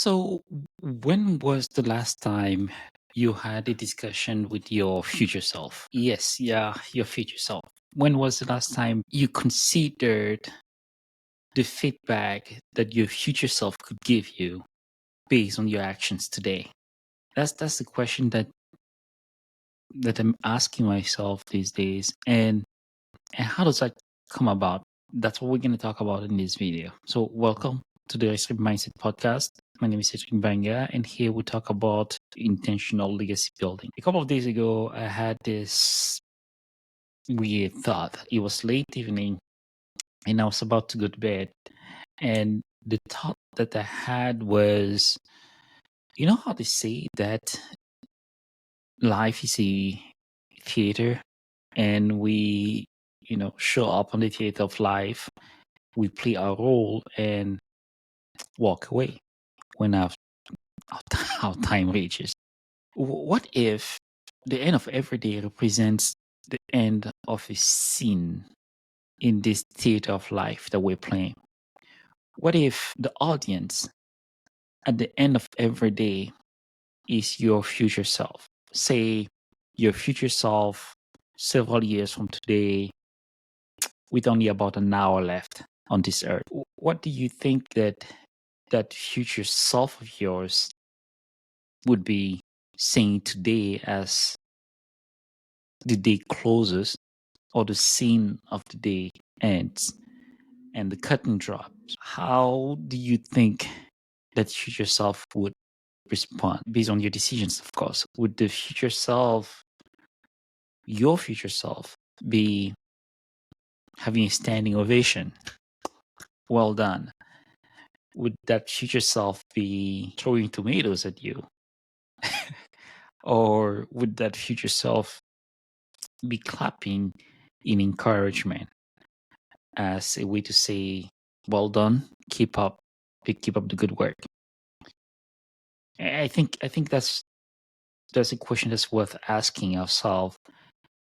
So, when was the last time you had a discussion with your future self? Yes, yeah, your future self. When was the last time you considered the feedback that your future self could give you based on your actions today? That's the question that I'm asking myself these days. And how does that come about? That's what we're going to talk about in this video. So, welcome to the Rescripting Mindset podcast. My name is Cedric Banga, and here we talk about intentional legacy building. A couple of days ago, I had this weird thought. It was late evening, and I was about to go to bed. And the thought that I had was, you know how they say that life is a theater, and we, show up on the theater of life. We play our role and walk away when our time reaches. What if the end of every day represents the end of a scene in this theater of life that we're playing? What if the audience at the end of every day is your future self? Say your future self several years from today, with only about an hour left on this earth. What do you think that future self of yours would be saying today as the day closes or the scene of the day ends and the curtain drops? How do you think that future self would respond based on your decisions, of course? Would the future self, your future self, be having a standing ovation? Well done. Would that future self be throwing tomatoes at you? Or would that future self be clapping in encouragement as a way to say, well done, keep up the good work? I think that's a question that's worth asking ourselves.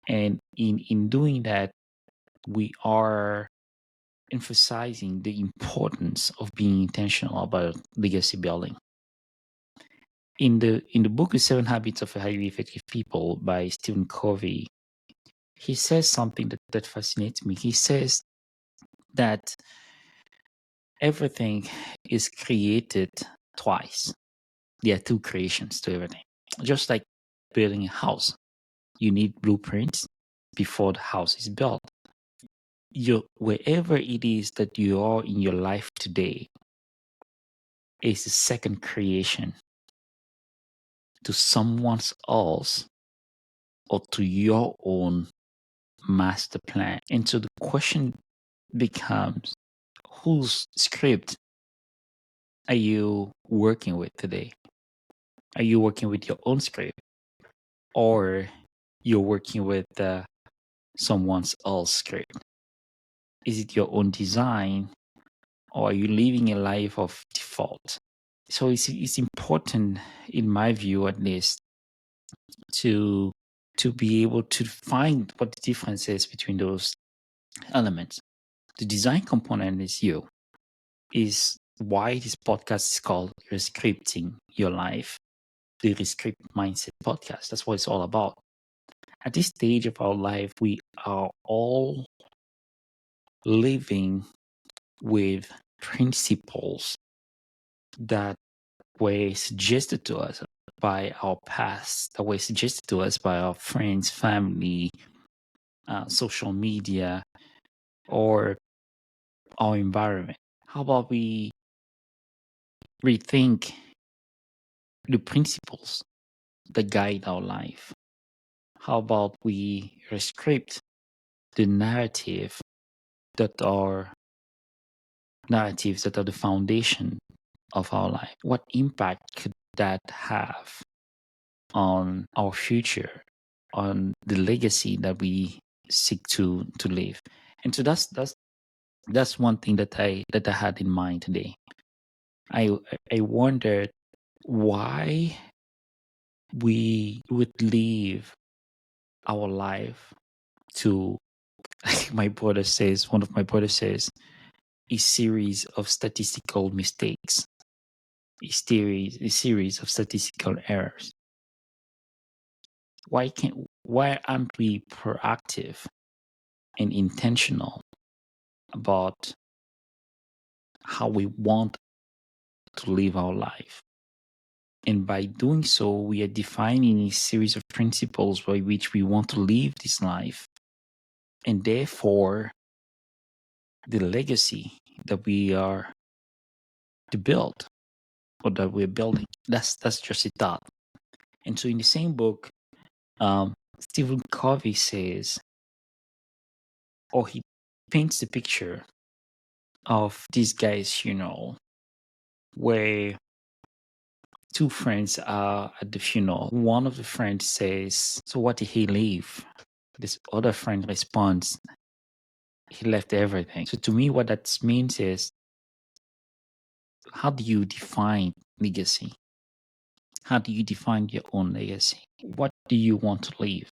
And in doing that, we are emphasizing the importance of being intentional about legacy building. In the book The Seven Habits of Highly Effective People by Stephen Covey, he says something that fascinates me. He says that everything is created twice. There are two creations to everything. Just like building a house, you need blueprints before the house is built. Wherever it is that you are in your life today is a second creation to someone else or to your own master plan. And so the question becomes, whose script are you working with today? Are you working with your own script, or you're working with someone else's script? Is it your own design, or are you living a life of default? So it's important, in my view at least, to be able to find what the difference is between those elements. The design component is you, is why this podcast is called Rescripting Your Life, the Rescript Mindset podcast. That's what it's all about. At this stage of our life, we are all living with principles that were suggested to us by our past, that were suggested to us by our friends, family, social media, or our environment. How about we rethink the principles that guide our life? How about we rescript the narratives that are the foundation of our life? What impact could that have on our future, on the legacy that we seek to live? And so that's one thing that I had in mind today. I wondered why we would live our life to, like one of my brothers says, a series of statistical mistakes. a series of statistical errors. Why aren't we proactive and intentional about how we want to live our life? And by doing so, we are defining a series of principles by which we want to live this life. And therefore, the legacy that we are to build or that we're building. That's just a thought. And so in the same book, Stephen Covey says, or he paints the picture of these guys, where two friends are at the funeral. One of the friends says, "So what did he leave?" This other friend responds, "He left everything." So to me, what that means is, how do you define legacy? How do you define your own legacy? What do you want to leave?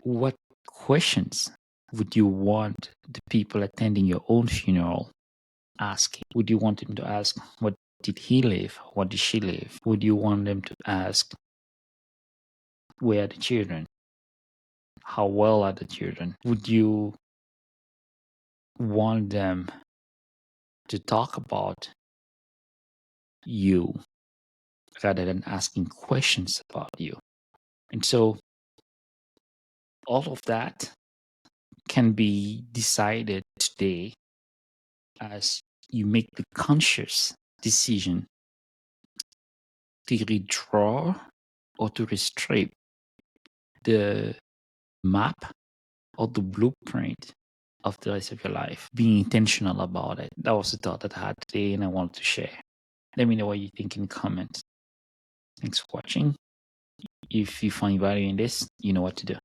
What questions would you want the people attending your own funeral asking? Would you want them to ask, what did he leave? What did she leave? Would you want them to ask, where are the children? How well are the children? Would you want them to talk about you rather than asking questions about you? And so all of that can be decided today as you make the conscious decision to redraw or to restrict the map or the blueprint of the rest of your life. Being intentional about it. That was the thought that I had today and I wanted to share. Let me know what you think in comments. Thanks for watching. If you find value in this, you know what to do.